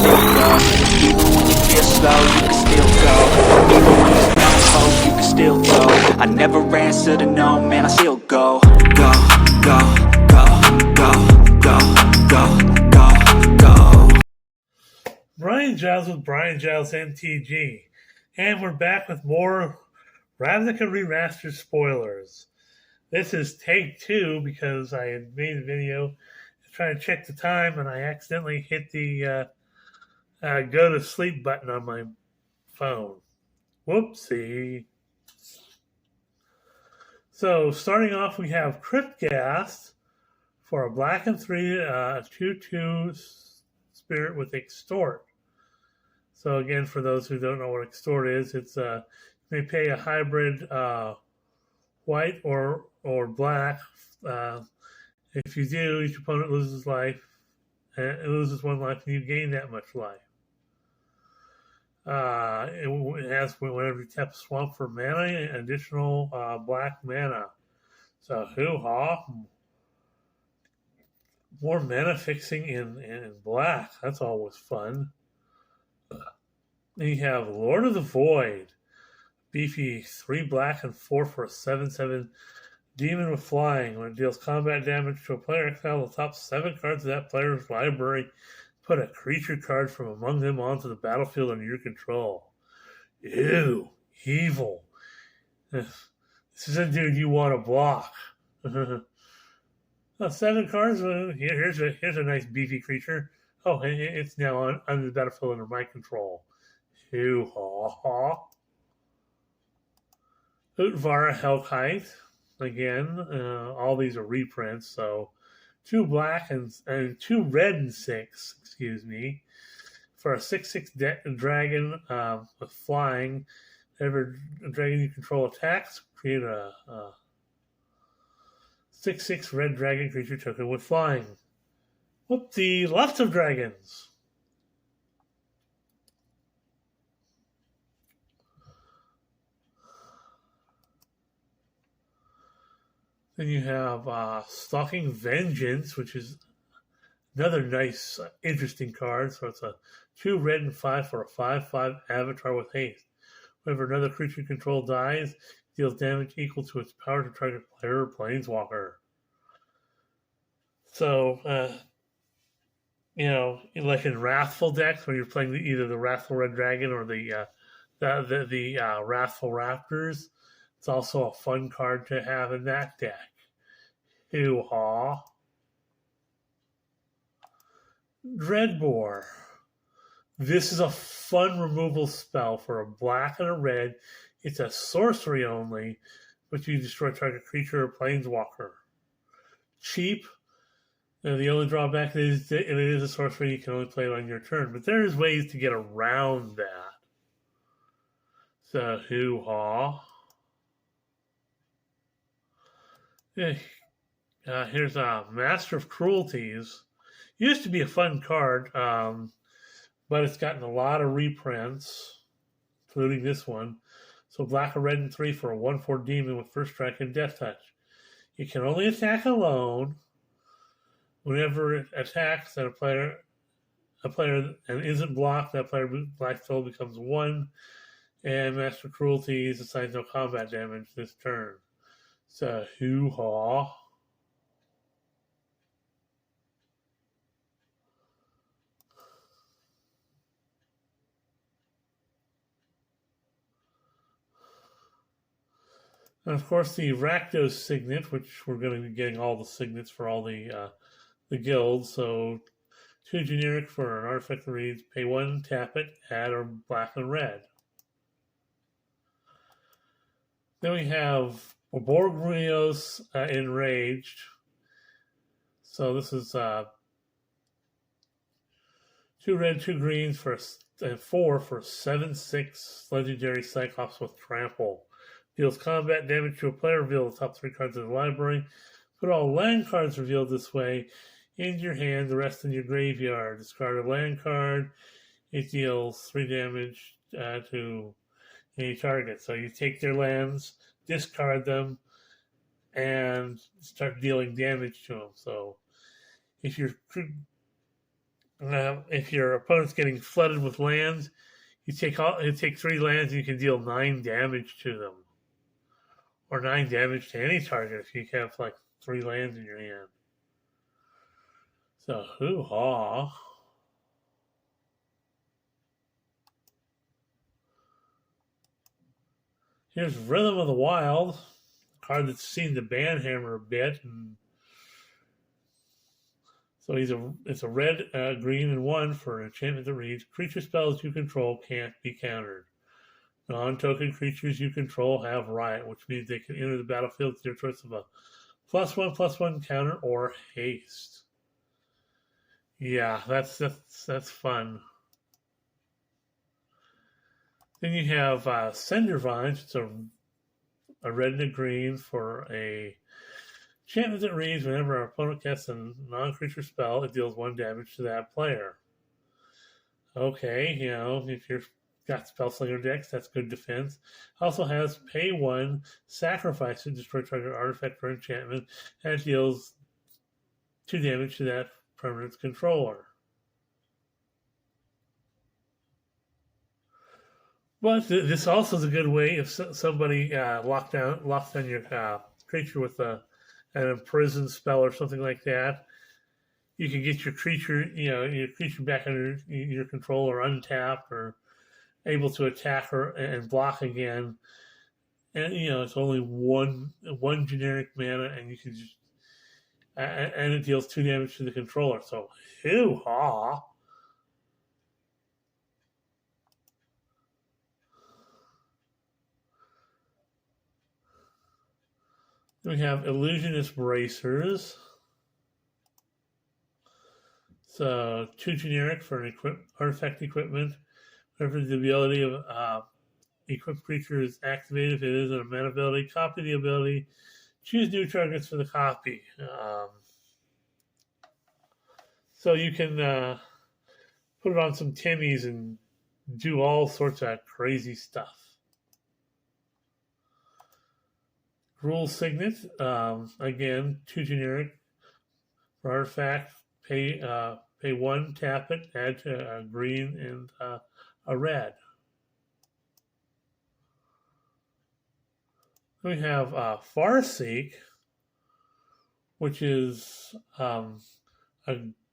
still go. Even when you feel slow, you can still go. Even when there's no hope, you can still go. I never answer to no, man, I still go. Go, go, go, go, go, go, go, go. Brian Giles with Brian Giles MTG, and we're back with more Ravnica Remastered spoilers. This is take 2 because I had made a video trying to check the time and I accidentally hit the go to sleep button on my phone. Whoopsie. So starting off, we have Cryptghast for a black and 3 2/2 spirit with Extort. So again, for those who don't know what Extort is, it's you may pay a hybrid white or black. If you do, each opponent loses life. It loses 1 life, and you gain that much life. It has, whenever you tap Swamp for mana, additional black mana. So hoo-ha. More mana fixing in black. That's always fun. Then you have Lord of the Void. Beefy 3 black and 4 for a 7/7 demon with flying. When it deals combat damage to a player, exile the top 7 cards of that player's library. Put a creature card from among them onto the battlefield under your control. Ew, evil. This is a dude you want to block. 7 cards. Here's a nice beefy creature. Oh, it's now on the battlefield under my control. Hoo-ha-ha. Utvara Hellkite. Again, all these are reprints, so 2 black and 2 red and 6, excuse me, for a 6/6 dragon with flying. Whenever a dragon you control attacks, create a 6/6 red dragon creature token with flying. Whoopsie, lots of dragons. Then you have Stalking Vengeance, which is another nice, interesting card. So it's a 2 red and 5 for a 5/5 avatar with haste. Whenever another creature you control dies, deals damage equal to its power to target player or planeswalker. So, like in Wrathful decks, when you're playing either the Wrathful Red Dragon or the Wrathful Raptors, it's also a fun card to have in that deck. Hoo-ha. Dreadbore. This is a fun removal spell for a black and a red. It's a sorcery only, but you destroy target creature or planeswalker. Cheap. The only drawback is that it is a sorcery. You can only play it on your turn, but there's ways to get around that. So, hoo-ha. Here's a Master of Cruelties. Used to be a fun card, but it's gotten a lot of reprints, including this one. So black, a red, and 3 for a 1/4 demon with first strike and death touch. You can only attack alone. Whenever it attacks, that a player and isn't blocked, that player black soul becomes 1, and Master Cruelties assigns no combat damage this turn. So hoo-ha. And of course, the Rakdos Signet, which we're going to be getting all the signets for all the guilds. So 2 generic for an artifact that reads, pay 1, tap it, add or black and red. Then we have Borgrios Enraged. So this is 2 red, 2 greens for 4 for 7/6 legendary Cyclops with Trample. Deals combat damage to a player. Reveal the top 3 cards of the library. Put all land cards revealed this way into your hand, the rest in your graveyard. Discard a land card. It deals 3 damage to any target. So you take their lands, discard them, and start dealing damage to them. So if you're If your opponent's getting flooded with lands, you take 3 lands and you can deal 9 damage to them, or 9 damage to any target if you have like 3 lands in your hand. So hoo ha. Here's Rhythm of the Wild, a card that's seen the ban hammer a bit, and so it's a red, green, and 1 for an enchantment that reads: creature spells you control can't be countered. Non-token creatures you control have Riot, which means they can enter the battlefield with their choice of a +1/+1 counter or haste. Yeah, that's fun. Then you have Cinder Vines. It's a red and a green for a enchantment that reads: whenever our opponent casts a non-creature spell, it deals 1 damage to that player. Okay, if you've got Spellslinger decks, that's good defense. Also has pay 1, sacrifice to destroy target artifact or enchantment, and it deals 2 damage to that permanent's controller. But this also is a good way if somebody locks down your creature with an imprisoned spell or something like that. You can get your creature back under your control or untapped or able to attack her and block again. And it's only one generic mana, and you can just and it deals 2 damage to the controller. So hoo ha. We have Illusionist Bracers. So 2 generic for an artifact equipment. Whenever the ability of equipped creature is activated, if it is a mana ability, copy the ability. Choose new targets for the copy. So you can put it on some Timmies and do all sorts of crazy stuff. Rule Signet, again, 2 generic for artifact. Pay 1, tap it, add to a green and a red. We have Farseek, which is a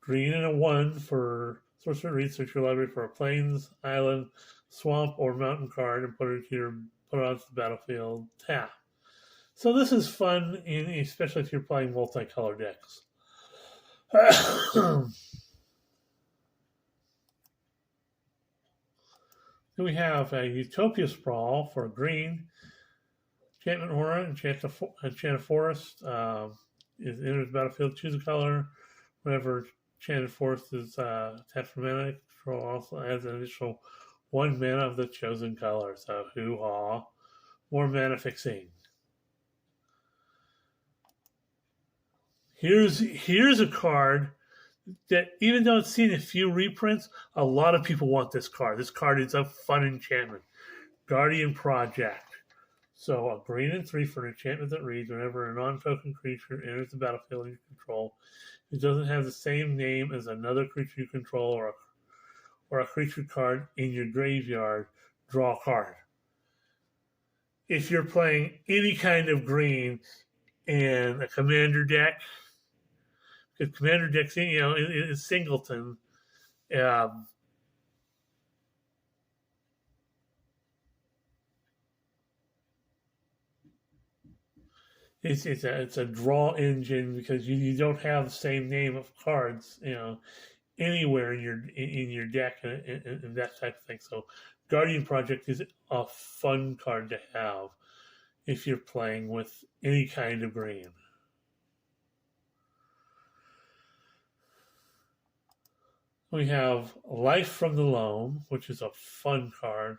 green and a 1 for sorcerer. Research your library for a plains, island, swamp, or mountain card and put it onto the battlefield. Tap. So this is fun, especially if you're playing multicolor decks. Then we have a Utopia Sprawl for green. Enchantment Aura, enchant a forest. Is enters the battlefield, choose a color. Whenever enchanted forest is tapped for mana, control also adds an additional 1 mana of the chosen color. So hoo-ha. More mana fixing. Here's a card that, even though it's seen a few reprints, a lot of people want this card. This card is a fun enchantment. Guardian Project. So a green and 3 for an enchantment that reads: whenever a non-token creature enters the battlefield you control, it doesn't have the same name as another creature you control or a creature card in your graveyard, draw a card. If you're playing any kind of green in a commander deck, because commander decks, is singleton. It's a draw engine because you don't have the same name of cards, anywhere in your deck and that type of thing. So Guardian Project is a fun card to have if you're playing with any kind of green. We have Life from the Loam, which is a fun card.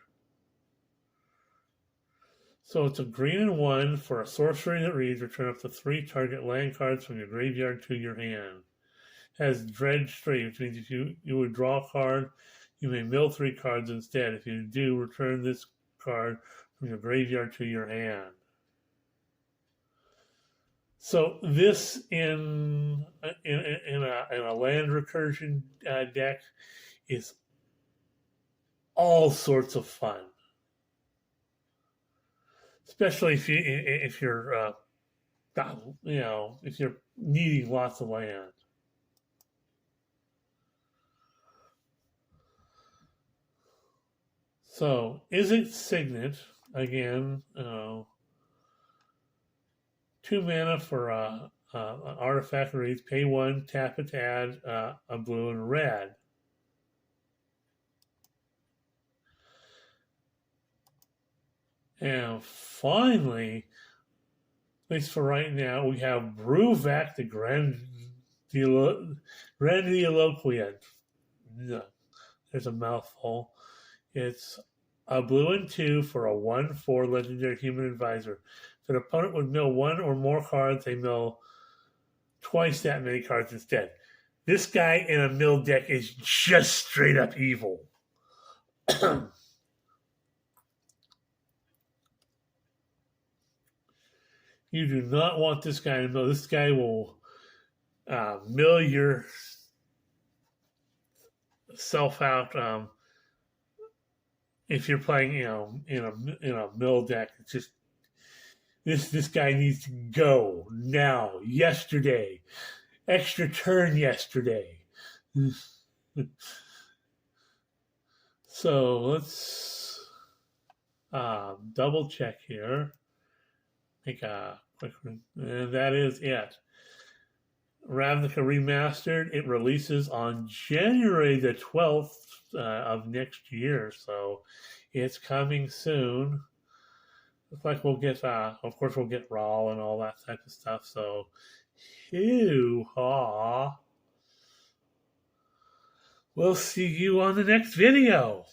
So it's a green and 1 for a sorcery that reads: return up to 3 target land cards from your graveyard to your hand. It has Dredge 3, which means if you would draw a card, you may mill 3 cards instead. If you do, return this card from your graveyard to your hand. So this in a land recursion deck is all sorts of fun, especially if you're if you're needing lots of land. So Izzet Signet again. 2 mana for an artifact reads, pay 1, tap it to add a blue and a red. And finally, at least for right now, we have Brewvac the Grandiloquent. No, there's a mouthful. It's a blue and 2 for a 1/4 legendary human advisor. If an opponent would mill 1 or more cards, they mill twice that many cards instead. This guy in a mill deck is just straight up evil. You do not want this guy to mill. This guy will mill your self out. If you're playing, in a mill deck, it's just this guy needs to go now, yesterday, extra turn yesterday. So let's double check here. Make a quick, and that is it. Ravnica Remastered. It releases on January the 12th of next year, so it's coming soon. Looks like we'll get, of course, we'll get Raw and all that type of stuff. So, hoo-ha. We'll see you on the next video.